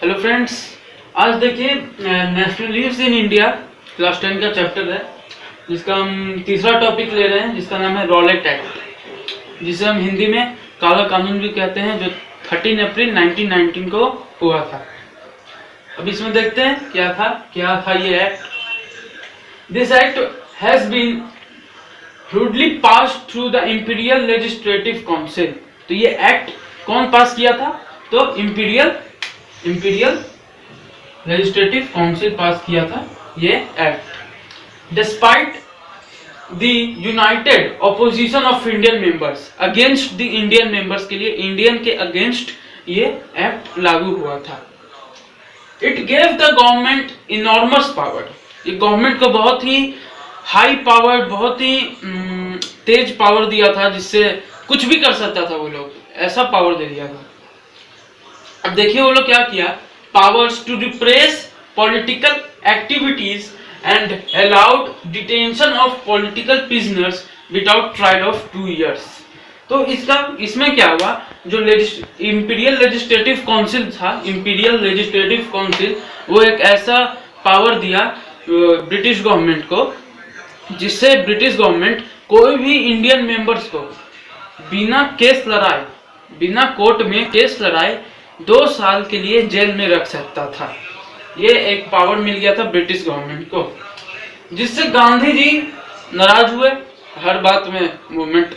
Hello friends, आज देखिए national leaves in India class 10 का चैप्टर है जिसका हम तीसरा टॉपिक ले रहे हैं जिसका नाम है रॉलेट एक्ट, जिसे हम हिंदी में काला कानून भी कहते हैं, जो 13 अप्रैल 1919 को हुआ था। अब इसमें देखते हैं क्या था ये act. This act has been rudely passed through the imperial legislative council. तो ये एक्ट कौन पास किया था? तो इंपीरियल लेजिस्लेटिव काउंसिल पास किया था ये act. Despite the United opposition of Indian members, against the Indian members के लिए, इंडियन के अगेंस्ट ये एक्ट लागू हुआ था। It gave the government enormous power, ये गवर्नमेंट को बहुत ही हाई पावर, बहुत ही तेज पावर दिया था, जिससे कुछ भी कर सकता था वो लोग, ऐसा पावर दे दिया था। अब देखिए वो लोग क्या किया, powers to repress political activities and allowed detention of political prisoners without trial of 2 years। तो इसमें क्या हुआ, जो इंपीरियल लेजिस्लेटिव काउंसिल था, इंपीरियल लेजिस्लेटिव काउंसिल, वो एक ऐसा पावर दिया ब्रिटिश गवर्नमेंट को, जिससे ब्रिटिश गवर्नमेंट कोई भी इंडियन मेंबर्स को बिना केस लड़ाए, बिना कोर्ट में केस लड़ाए 2 साल के लिए जेल में रख सकता था। ये एक पावर मिल गया था ब्रिटिश गवर्नमेंट को, जिससे गांधी जी नाराज हुए। हर बात में मूवमेंट।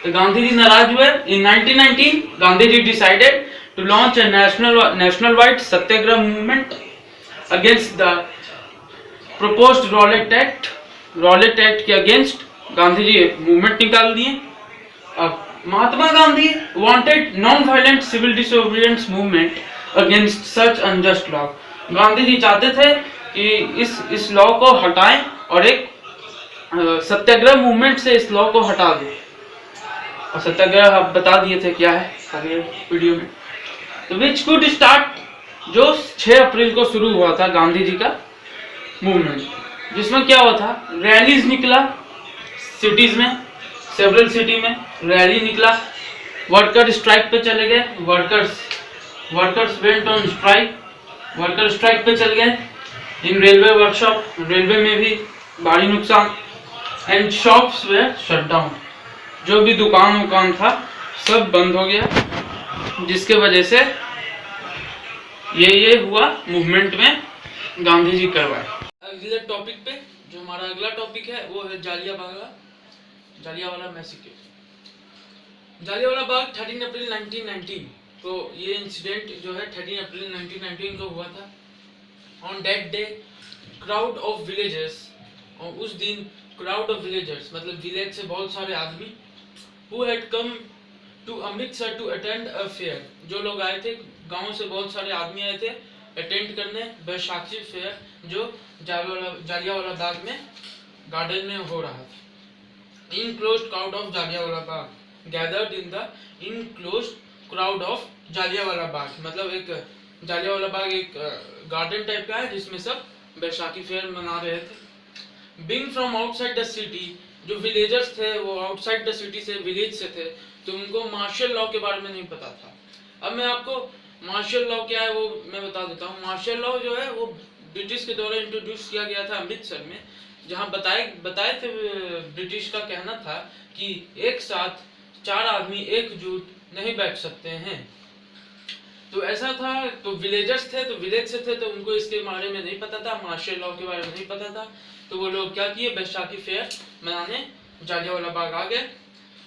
तो गांधी जी नाराज हुए। In 1919 Gandhi ji decided to launch a national wide satyagraha movement against the proposed Rowlatt Act. Rowlatt Act के अगेंस्ट गांधी जी मूवमेंट निकाल दिए। अब Mahatma Gandhi wanted non violent civil disobedience movement against such unjust law. Gandhi ji चाहते थे कि इस लॉ को हटाएं और एक सत्याग्रह मूवमेंट से इस लॉ को हटा दें। और सत्याग्रह आप बता दिए थे क्या है अगले वीडियो में। तो विच कुड स्टार्ट, जो 6 अप्रैल को शुरू हुआ था गांधी जी का मूवमेंट, जिसमें क्या हुआ था, रैलीज निकला सिटीज में, सेवरल सिटी में रैली निकला। वर्कर स्ट्राइक पे चले गए, workers went on strike, worker strike पे चल गए। इन रेलवे वर्कशॉप, रेलवे में भी भारी नुकसान। And shops way shut down, जो भी दुकान था सब बंद हो गया, जिसके वजह से ये हुआ मूवमेंट में गांधी जी करवाए। अगले टॉपिक पे, जो हमारा अगला टॉपिक है वो है जालियांवाला मैसेकर। जालियांवाला बाग 13 अप्रैल 1919। तो ये इंसिडेंट जो है 13 अप्रैल 1919 को हुआ था। On that day crowd of villagers, और उस दिन क्राउड ऑफ विलेजर्स मतलब विलेज से बहुत सारे आदमी, who had come to Amritsar to attend a fair, जो लोग आए थे गांव से, बहुत सारे आदमी आए थे अटेंड करने बैसाखी फेयर, जो जालियांवाला बाग में गार्डन में हो रहा था। Enclosed crowd of Jallianwala Bagh gathered in the enclosed crowd of Jallianwala Bagh, मतलब एक जालियांवाला बाग एक गार्डन टाइप का है जिसमें सब बैसाखी फेयर मना रहे थे। Being from outside the city, जो विलेजर्स थे वो आउटसाइड द सिटी से, विलेज से थे, तो उनको मार्शल लॉ के बारे में नहीं पता था। अब मैं आपको मार्शल लॉ क्या है वो मैं बता देता हूँ। मार्शल लॉ जो है वो ब्रिटिश के द्वारा इंट्रोड्यूस किया गया था अमृतसर में, जहाँ बताए थे, ब्रिटिश का कहना था कि एक साथ 4 आदमी एकजुट नहीं बैठ सकते हैं। तो ऐसा था। तो विलेजर्स थे, तो विलेज से थे, तो उनको इसके बारे में नहीं पता था, मार्शल लॉ के बारे में नहीं पता था। तो वो लोग क्या किए, बैसाखी फेयर मनाने जालियांवाला बाग आ गए।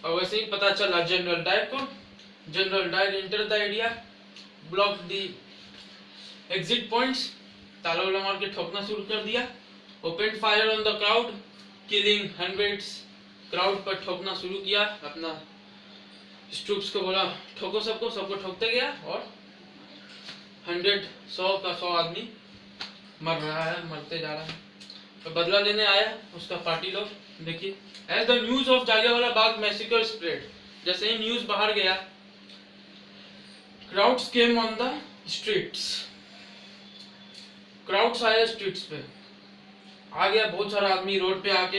और वैसे ही पता चला जनरल डायर को। General Dyer enter the area, block the exit points, ताला वाला मार के ठोकना शुरू कर दिया। Open fire on the crowd, killing hundreds, crowd पर ठोकना शुरू किया। अपना ट्रूप्स को बोला ठोको सबको ठोकते गया, और 100 आदमी मर रहा है, मरते जा रहा है। तो बदला लेने आया उसका पार्टी लोग। देखिए, as the news of Jallianwala Bagh massacre spread, जैसे ही न्यूज बाहर गया, crowds came on the streets, crowds आए स्ट्रीट्स पे, आ गया बहुत सारा आदमी रोड पे आके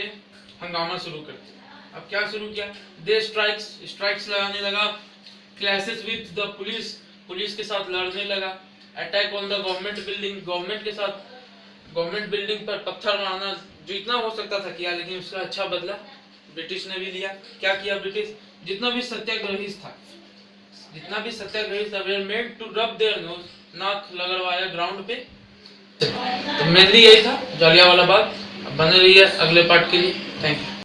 हंगामा शुरू कर दिया। अब क्या शुरू किया, दे स्ट्राइक्स लगाने लगा, clashes with the police, police के साथ लड़ने लगा, attack on the government building, government building पर पत्थर मारना जितना हो सकता था किया, लेकिन उसका अच्छा बदला ब्रिटिश ने भी लिया। क्या किया ब्रिटिश? जितना भी सत्याग्रही था वे made to rub their nose, नाक लगवाया ग्राउंड पे। तो मेनली यही था जालियांवाला बाग। बने रहिए अगले पार्ट के लिए। Thank you.